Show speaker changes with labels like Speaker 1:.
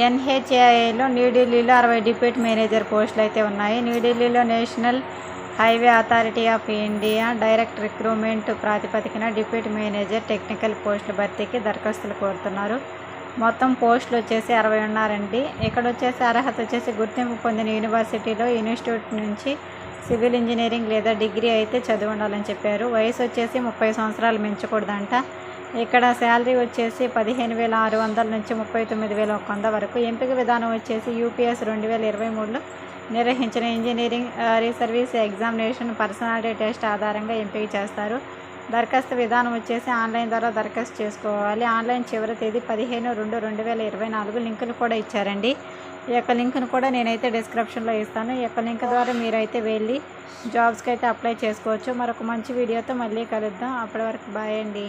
Speaker 1: ఎన్హెచ్ఏఐలో న్యూఢిల్లీలో 60 deputy manager పోస్టులు అయితే ఉన్నాయి. న్యూఢిల్లీలో national highway authority of India direct recruitment ప్రాతిపదికన డిప్యూటీ మేనేజర్ టెక్నికల్ పోస్టుల భర్తీకి దరఖాస్తులు కోరుతున్నారు. మొత్తం పోస్టులు వచ్చేసి 60 ఉన్నారండి. ఇక్కడ వచ్చేసి అర్హత వచ్చేసి గుర్తింపు పొందిన యూనివర్సిటీలో ఇన్స్టిట్యూట్ నుంచి సివిల్ ఇంజనీరింగ్ లేదా డిగ్రీ అయితే చదివి ఉండాలని చెప్పారు. వయసు వచ్చేసి 30 సంవత్సరాలు మించకూడదంట. ఇక్కడ శాలరీ వచ్చేసి 15,600 నుంచి 39,100 వరకు. ఎంపిక విధానం వచ్చేసి యూపీఎస్ 2023లో నిర్వహించిన ఇంజనీరింగ్ రీసర్వీస్ ఎగ్జామినేషన్ పర్సనాలిటీ టెస్ట్ ఆధారంగా ఎంపిక చేస్తారు. దరఖాస్తు విధానం వచ్చేసి ఆన్లైన్ ద్వారా దరఖాస్తు చేసుకోవాలి. ఆన్లైన్ చివరి తేదీ 15/2/2024. లింకులు కూడా ఇచ్చారండి. ఈ యొక్క లింక్ను కూడా నేనైతే డిస్క్రిప్షన్లో ఇస్తాను. ఈ యొక్క లింక్ ద్వారా మీరైతే వెళ్ళి జాబ్స్కి అయితే అప్లై చేసుకోవచ్చు. మరొక మంచి వీడియోతో మళ్ళీ కలుద్దాం. అప్పటి వరకు బాయ్ అండి.